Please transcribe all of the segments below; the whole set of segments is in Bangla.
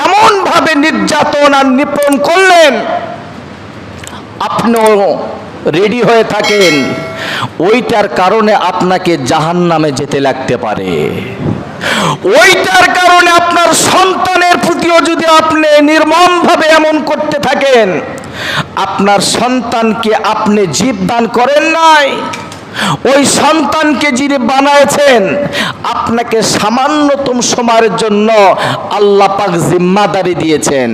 এমনভাবে নির্যাতন আর নিপীড়ন করলেন, আপনিও রেডি হয়ে থাকেন, ওইটার কারণে আপনাকে জাহান্নামে যেতে লাগতে পারে। ওইটার কারণে আপনার সন্তানের প্রতিও যদি আপনি নির্মমভাবে এমন করতে থাকেন, আপনার সন্তানকে আপনি জীব দান করেন নাই, ওই সন্তানকে যিনি বানাইছেন আপনাকে সামান্যতম সময়ের জন্য আল্লাহ পাক জিম্মাদারি দিয়েছেন,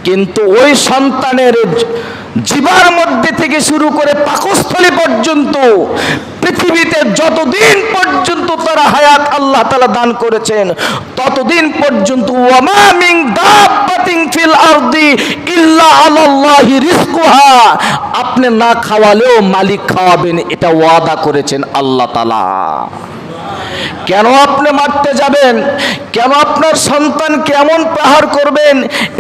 কিন্তু ওই সন্তানের জিবার মধ্যে থেকে শুরু করে পাকস্থলী পর্যন্ত পৃথিবীতে যতদিন পর্যন্ত তারা হায়াত আল্লাহ তাআলা দান করেছেন, ততদিন পর্যন্ত ওয়ামা মিন দাব্বাতিন ফিল আরদি ইল্লা আলাল্লাহি রিজকুহা, আপনি না খাওয়ালেও মালিক খাওয়াবেন, এটা ওয়াদা করেছেন আল্লাহ তাআলা। কেন আপনি মারতে যাবেন? কেন আপনার সন্তানকে এমন প্রহার করবেন,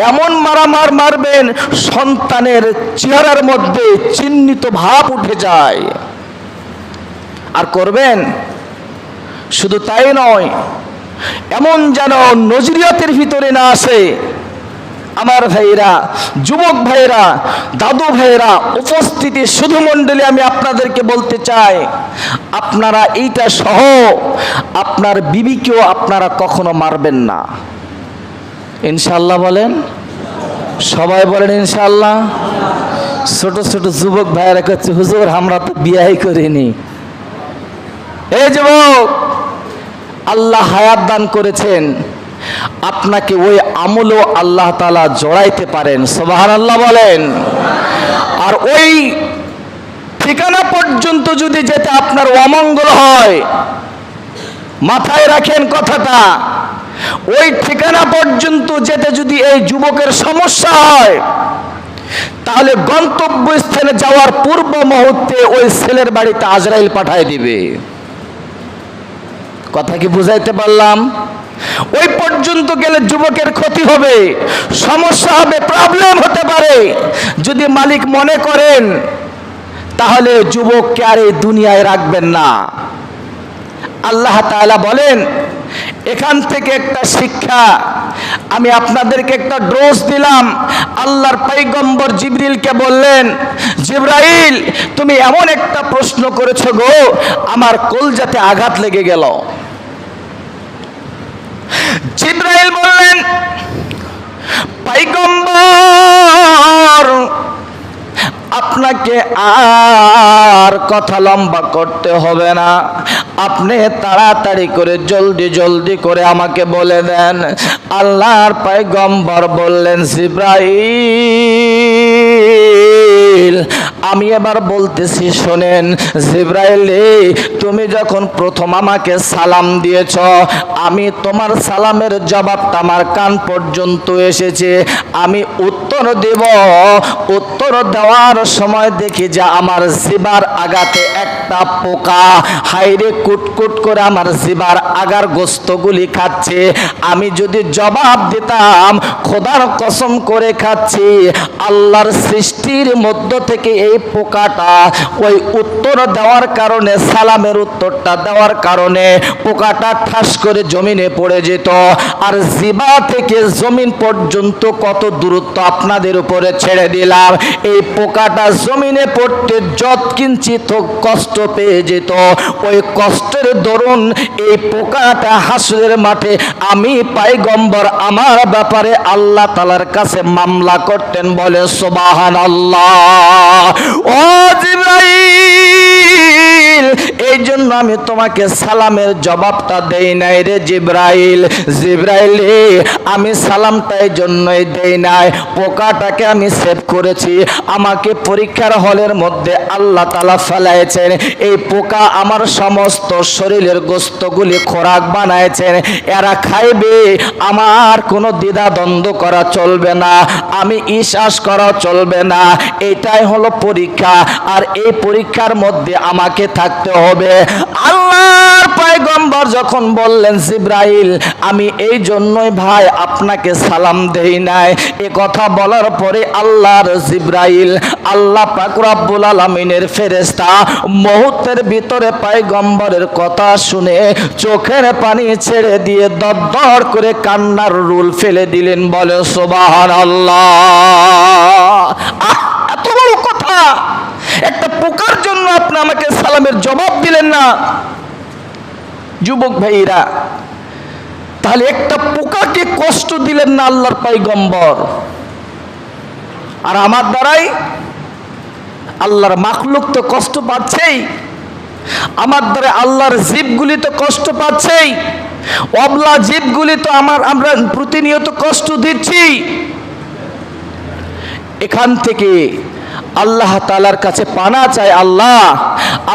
এমন মারামার মারবেন, সন্তানের চেহারার মধ্যে চিহ্নিত ভাব উঠে যায়? আর করবেন? শুধু তাই নয়, এমন যেন নজরিয়াতের ভিতরে না আসে। আমার ভাইরা, যুবক ভাইরা, দাদু ভাইরা, উপস্থিতি শুধু মণ্ডলী, আমি আপনাদেরকে বলতে চাই, আপনারা এইটা সহ আপনার বিবিকেও আপনারা কখনো মারবেন না, ইনশাআল্লাহ। বলেন, সবাই বলেন ইনশাআল্লাহ। ছোট ছোট যুবক ভাইরা করছে, হুজুর আমরা তো বিয়াই করিনি। এই যুবক, আল্লাহ হায়াত দান করেছেন, আপনাকে ওই আমলও আল্লাহ তাআলা জড়াইতে পারেন, সুবহানাল্লাহ বলেন। আর ওই ঠিকানা পর্যন্ত যদি যেতে আপনার অমঙ্গল হয়, মাথায় রাখেন কথাটা, ওই ঠিকানা পর্যন্ত যেতে যদি এই যুবকের সমস্যা হয়, তাহলে গন্তব্যস্থানে যাওয়ার পূর্ব মুহূর্তে ওই ছেলের বাড়িতে আজরাইল পাঠায় দিবে। কথা কি বুঝাইতে পারলাম? ওই পর্যন্ত গেলে যুবকের ক্ষতি হবে, সমস্যা হবে, প্রবলেম হতে পারে। যদি মালিক মনে করেন, তাহলে যুবককে আর এই দুনিয়ায় রাখবেন না। আল্লাহ তাআলা বলেন, এখান থেকে একটা শিক্ষা আমি আপনাদেরকে একটা ডোজ দিলাম। আল্লাহর পয়গম্বর জিবরিলকে বললেন, জিবরাইল তুমি এমন একটা প্রশ্ন করেছো গো, আমার কলজাতে আঘাত লেগে গেল। জিবরাইল বললেন, পয়গম্বর আপনাকে আর কথা লম্বা করতে হবে না, আপনি তাড়াতাড়ি করে জলদি জলদি করে আমাকে বলে দেন। আল্লাহর পয়গম্বর বললেন, জিবরাইল আমি এবার বলতেছি শোনেন। জিবরাইল তুমি যখন প্রথম আমাকে সালাম দিয়েছ, আমি তোমার সালামের জবাবটা আমার কান পর্যন্ত এসেছে, আমি উত্তর দেব। উত্তর দেওয়ার সময় দেখি যে আমার জিবার আগাতে একটা পোকা হাইরে কুটকুট করে আমার জিবার আগার গোস্তগুলি খাচ্ছে। আমি যদি জবাব দিতাম, খোদার কসম করে খাচ্ছি, আল্লাহর সৃষ্টির মধ্য থেকে এই পোকাটা ওই উত্তর দেওয়ার কারণে, সালামের উত্তরটা দেওয়ার কারণে পোকাটা ঠাস করে জমিনে পড়ে যেত। আর জিবা থেকে জমিন পর্যন্ত কত দূরত্ব আপনাদের উপরে ছেড়ে দিলাম, এই পোকাটা জমিনে পড়তে যত কিঞ্চিত কষ্ট পেয়ে যেত, ওই কষ্টের দরুন এই পোকাটা হাসরের মাঠে আমি পয়গম্বর আমার ব্যাপারে আল্লাহ তাআলার কাছে মামলা করতেন। বলে সুবহানাল্লাহ। ও জিবরাইল, এই জন্য আমি তোমাকে সালামের জবাবটা দেই নাই রে জিবরাইল। জিবরাইল আমি সালামটা এই জন্যই দেই নাই, পোকাটাকে আমি সেভ করেছি। আমাকে পরীক্ষার হলের মধ্যে আল্লাহ তাআলা ফেলাইছেন, এই পোকা আমার সমস্ত শরীরের গোস্তগুলি খোরাক বানাইছেন, এরা খাইবে, আমার কোনো দ্বিধা দ্বন্দ্ব করা চলবে না, আমি ইশাস করা চলবে না। এটাই হলো পরীক্ষা। আর এই পরীক্ষার মধ্যে আমাকে থাকতে হবে। আল্লাহর পয়গম্বর যখন বললেন জিবরাইল আমি এই জন্যই ভাই আপনাকে সালাম দেই নাই, এ কথা বলার পরে আল্লাহর জিবরাইল আল্লাহ পাক রব্বুল আলামিনের ফেরেশতা মুহূর্তের ভিতরে পয়গম্বরের কথা শুনে চোখের পানি ছেড়ে দিয়ে দরদর করে কান্নার রুল ফেলে দিলেন। বলে সুবহানাল্লাহ। এত বড় কথা, একটা পোকার জন্য আপনি আমাকে সালামের জবাব দিলেন না। যুবক ভাইরা, তাহলে একটা পোকাকে কষ্ট দিলেন না আল্লাহর পয়গম্বর, আর আমার দ্বারাই আল্লাহর মাখলুক তো কষ্ট পাচ্ছেই, আমার দ্বারা আল্লাহর জীবগুলি তো কষ্ট পাচ্ছেই, অবলা জীবগুলি তো আমরা প্রতিনিয়ত কষ্ট দিচ্ছি। এখান থেকে আল্লাহ তাআলার কাছে পানা চাই, আল্লাহ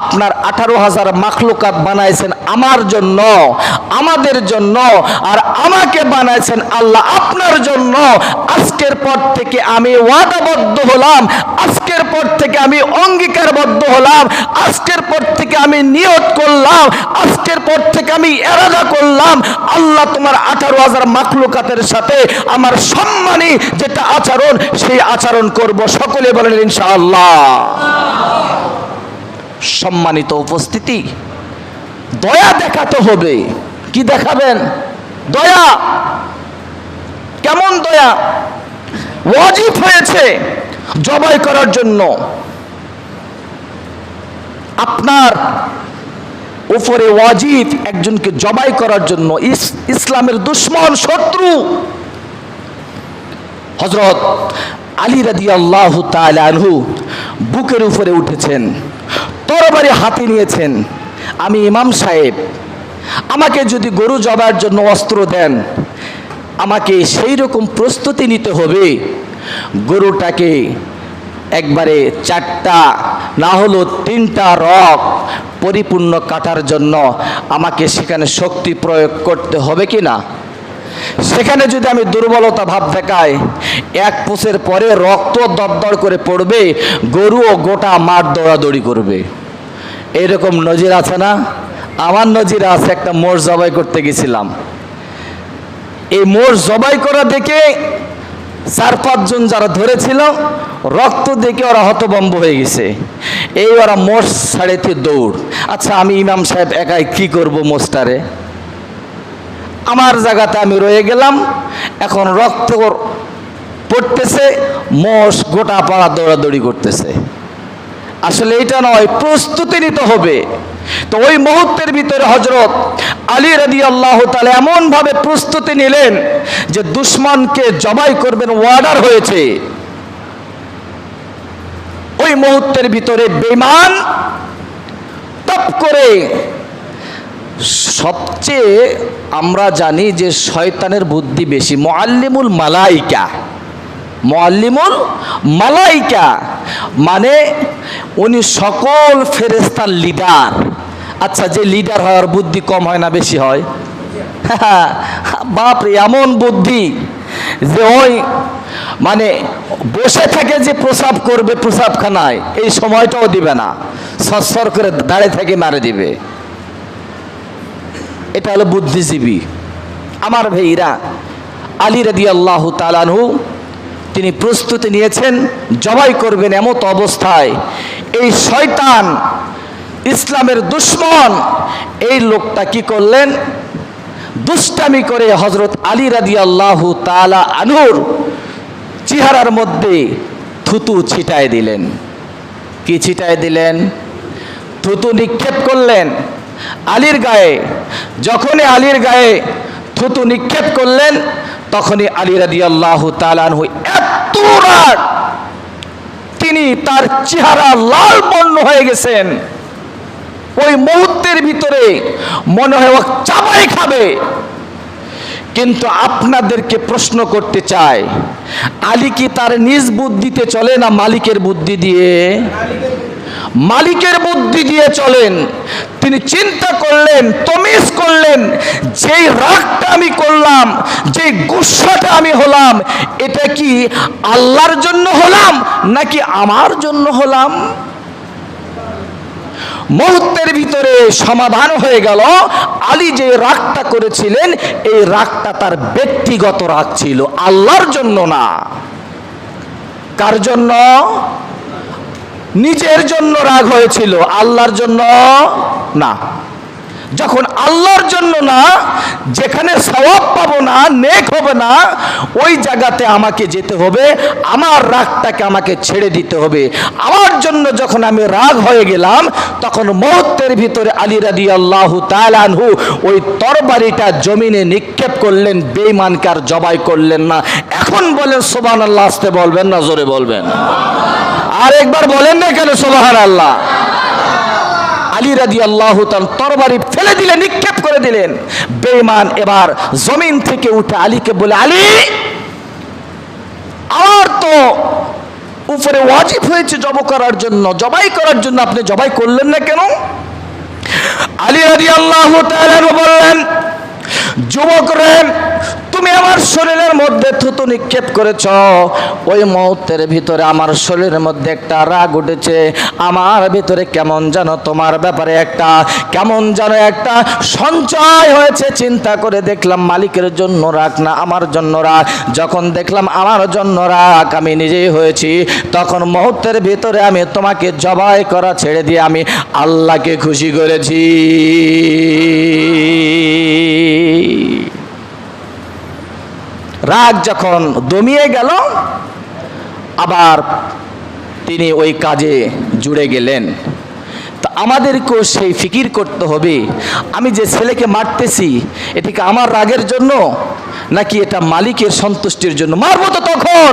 আপনার 18,000 মাখলুকাত বানাইছেন আমার জন্য, আমাদের জন্য, আর আমাকে বানাইছেন আল্লাহ আপনার জন্য। আজকের পর থেকে আমি ওয়াদাবদ্ধ হলাম, আজকের পর থেকে আমি অঙ্গীকারবদ্ধ হলাম, আজকের পর থেকে আমি নিয়ত করলাম, আজকের পর থেকে আমি ইরাদা করলাম, আল্লাহ তোমার 18,000 মাখলুকাতের সাথে আমার সম্মানী যেটা আচরণ সেই আচরণ করব। সকলে বলেন ইনশাআল্লাহ। সম্মানিত উপস্থিতি, দয়া দেখাতে হবে। কি দেখাবেন? দয়া। কেমন দয়া? ওয়াজিব হয়েছে জবাই করার জন্য, আপনার উপরে ওয়াজিব একজনকে জবাই করার জন্য। ইসলামের দুশমন, শত্রু হযরত আলী রাদিয়াল্লাহু তাআলা আনহু বুকের উপরে উঠেছেন, তরবারি হাতে নিয়েছেন। আমি ইমাম সাহেব, আমাকে যদি গরু জবাইয়ের জন্য অস্ত্র দেন, আমাকে সেই রকম প্রস্তুতি নিতে হবে, গরুটাকে একবারে 4টা না হলো 3টা রগ পরিপূর্ণ কাটার জন্য আমাকে সেখানে শক্তি প্রয়োগ করতে হবে কি না? সেখানে যদি আমি দুর্বলতা ভাব দেখাই, এক পোষের পরে রক্ত দরদর করে পড়বে, গরুও গোটা মাঠ দৌড়াদৌড়ি করবে। এরকম নজির আছে না? আমার নজির আছে। একটা মোষ জবাই করতে গেছিলাম, এই মোষ জবাই করা দেখে 4-5 জন যারা ধরেছিল, রক্ত দেখে ওরা হতভম্ব হয়ে গেছে। এই ওরা মোষ ছাড়েতে দৌড়। আচ্ছা, আমি ইমাম সাহেব একাই কি করব মোষটারে? আমার জায়গাতে আমি রয়ে গেলাম, এখন রক্ত পড়তেছে, মোষ গোটা পাড়া দৌড়াদৌড়ি করতেছে। আসলে এটা নয়, প্রস্তুতি নিতে হবে। তো ওই মুহূর্তের ভিতরে হযরত আলী রাদিয়াল্লাহু তাআলা এমন ভাবে প্রস্তুতি নিলেন যে দুশমনকে জবাই করবেন, অর্ডার হয়েছে। ওই মুহূর্তের ভিতরে বেঈমান টপ করে, সবচেয়ে আমরা জানি যে শয়তানের বুদ্ধি বেশি। মুআল্লিমুল মালাইকা, মুআল্লিমুল মালাইকা মানে উনি সকল ফেরেশতার লিডার। আচ্ছা, যে লিডার হয় ওর বুদ্ধি কম হয় না বেশি হয়? বাপরে, এমন বুদ্ধি যে ওই মানে বসে থাকে যে প্রসাব করবে প্রসাবখানায়, এই সময়টাও দিবে না, সরসর করে দাঁড়িয়ে থেকে মারে দিবে। এটা হলো বুদ্ধিজীবী। আমার ভাইরা, আলী রাদিয়াল্লাহু তাআলা আনহু তিনি প্রস্তুতি নিয়েছেন, জবাই করবেন। এমত অবস্থায় এই শয়তান, ইসলামের দুশমন, এই লোকটা কি করলেন? দুষ্টামি করে হযরত আলী রাদিয়াল্লাহু তাআলা আনহুর চেহারার মধ্যে থুতু ছিটায় দিলেন। কি ছিটায় দিলেন? থুতু নিক্ষেপ করলেন আলীর গায়ে। যখনই আলীর গায়ে থুতু নিক্ষেপ করলেন, তখনই আলী রাদিয়াল্লাহু তাআলা আনহু এত রাগ, তিনি তার চেহারা লাল বর্ণ হয়ে গেছেন। ওই মুহূর্তের ভিতরে মনে হয় ও চাবাই খাবে। কিন্তু আপনাদেরকে প্রশ্ন করতে চাই, আলী কি তার নিজ বুদ্ধিতে চলে না মালিকের বুদ্ধি দিয়ে? মালিকের বুদ্ধি দিয়ে চলেন। তিনি চিন্তা করলেন, তমিজ করলেন, যেই রাগটা আমি করলাম, যেই গুসাটা আমি হলাম, এটা কি আল্লাহর জন্য হলাম নাকি আমার জন্য হলাম? মুহূর্তের ভিতরে সমাধান হয়ে গেল। আলী যে রাগটা করেছিলেন এই রাগটা তার ব্যক্তিগত রাগ ছিল, আল্লাহর জন্য না। কার জন্য? নিজের জন্য রাগ হয়েছিল, আল্লাহর জন্য না। যখন আল্লাহর জন্য না, যেখানে সওয়াব পাবো না, নেক হবে না, ওই জায়গাতে আমাকে যেতে হবে, আমার রাগটাকে আমাকে ছেড়ে দিতে হবে। আমার জন্য যখন আমি রাগ হয়ে গেলাম, তখন মুহূর্তের ভিতরে আলী রাদিয়াল্লাহু তাআলা আনহু ওই তরবারিটা জমিনে নিক্ষেপ করলেন, বেঈমানকে আর জবাই করলেন না। এখন বলেন সুবহানাল্লাহ, আস্তে বলবেন না জোরে বলবেন? আর একবার বলেন না কেন সুবহানাল্লাহ? আলী রাদিয়াল্লাহু তাআলা তরবারি ফেলে দিলেন, নিক্ষেপ করে দিলেন। বেঈমান এবার জমিন থেকে উঠে আলীকে বলে, আলী, আমার তো উপরে ওয়াজিব হয়েছে জবাই করার জন্য, আপনি জবাই করলেন না কেন? আলী রাদিয়াল্লাহু তাআলা বললেন, যুবক রে, তুমি আমার শরীরের মধ্যে থুতু নিক্ষেপ করেছ, ওই মুহূর্তের ভিতরে আমার শরীরের মধ্যে একটা রাগ উঠেছে। আমার ভিতরে কেমন যেন তোমার ব্যাপারে কেমন যেন একটা সঞ্চয় হয়েছে। চিন্তা করে দেখলাম মালিকের জন্য রাগ না, আমার জন্য রাগ। যখন দেখলাম আমার জন্য রাগ আমি নিজেই হয়েছি, তখন মুহূর্তের ভিতরে আমি তোমাকে জবাই করা ছেড়ে দিয়ে আমি আল্লাহকে খুশি করেছি। রাগ যখন দমিয়ে গেল, আবার তিনি ওই কাজে জুড়ে গেলেন। তা আমাদেরকেও সেই ফিকির করতে হবে, আমি যে ছেলেকে মারতেছি এটা কি আমার রাগের জন্য নাকি এটা মালিকের সন্তুষ্টির জন্য? মারবো তো তখন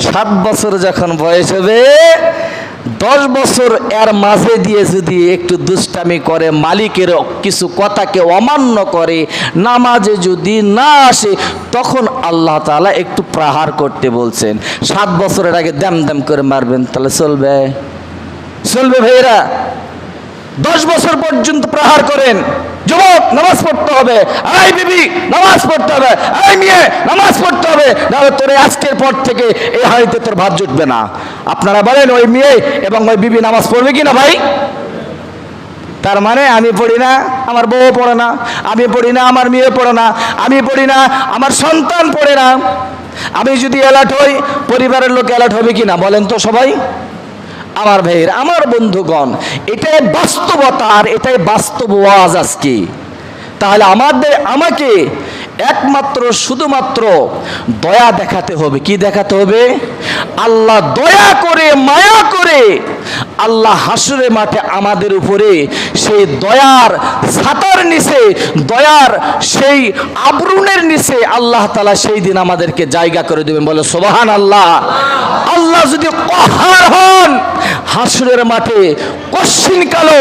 7 বছর যখন বয়স হবে, 10 বছর এর মাঝে দিয়ে যদি একটু দুষ্টামি করে, মালিকের কিছু কথাকে অমান্য করে, নামাজে যদি না আসে, তখন আল্লাহ তাআলা একটু প্রহার করতে বলছেন। 7 বছরের আগে দাম দাম করে মারবেন, তাহলে চলবে? ভাইয়েরা, 10 বছর পর্যন্ত প্রহার করেন। যুবক, নামাজ পড়তে হবে। এই বিবি, নামাজ পড়তে হবে। এই মেয়ে, নামাজ পড়তে হবে, নাহলে তোর আজকের পর থেকে এই হাড়িতে তোর ভাত জুটবে না। আপনারা বলেন, ওই মেয়ে এবং ওই বিবি নামাজ পড়বে কিনা ভাই? তার মানে আমি পড়ি না, আমার বউ পড়ে না, আমি পড়ি না, আমার মেয়ে পড়ে না, আমি পড়ি না, আমার সন্তান পড়ে না। আমি যদি অ্যালার্ট হই, পরিবারের লোক অ্যালার্ট হবে কিনা বলেন তো সবাই? আমার ভাইয়ের, আমার বন্ধুগণ, এটাই বাস্তবতা আর এটাই বাস্তব ওয়াজ আজকে। তাহলে আমাকে একমাত্র শুধুমাত্র দয়া দেখাতে হবে। কি দেখাতে হবে? আল্লাহ দয়া করে, মায়া করে আল্লাহ হাসরের মাঠে আমাদের উপরে সেই দয়ার ছাতার নিচে, দয়ার সেই আবরণের নিচে আল্লাহ তাআলা সেই দিন আমাদেরকে জায়গা করে দেবেন। বলে সুবহানাল্লাহ। আল্লাহ যদি কহার হন হাসরের মাঠে, কশিন কালো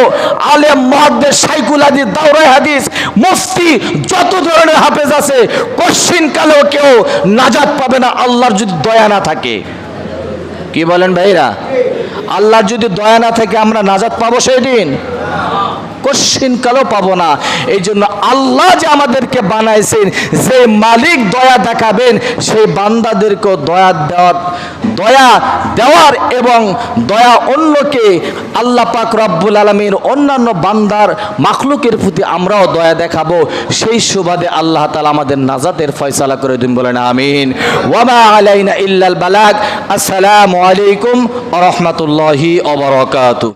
আলেম, মুহাদ্দিস, শাইখুল হাদিস, দাওরায়ে হাদিস, মুফতি, যত ধরনের হাফেজ আছে, কশিন কালো কেউ নাজাত পাবে না আল্লাহর যদি দয়া না থাকে। কি বলেন ভাইরা? আল্লাহর যদি দয়া না থাকে আমরা নাজাত পাবো সেই দিন? কশিন কালো পাবো না। এই জন্য আল্লাহ যে আমাদেরকে বানাইছেন, যে মালিক দয়া দেখাবেন, সেই বান্দাদেরকেও দয়া দেওয়ার এবং দয়া অন্যকে আল্লাহ পাক রব্বুল আলামিন অন্যান্য বান্দার মাখলুকের প্রতি আমরাও দয়া দেখাবো। সেই সুবাদে আল্লাহ তাআলা আমাদের নাজাতের ফয়সালা করে দিন, বলেন আমিন। ওয়া মা আলাইনা ইল্লাল বালাগ। আসসালামু আলাইকুম ওয়া রাহমাতুল্লাহি ওয়া বারাকাতুহু।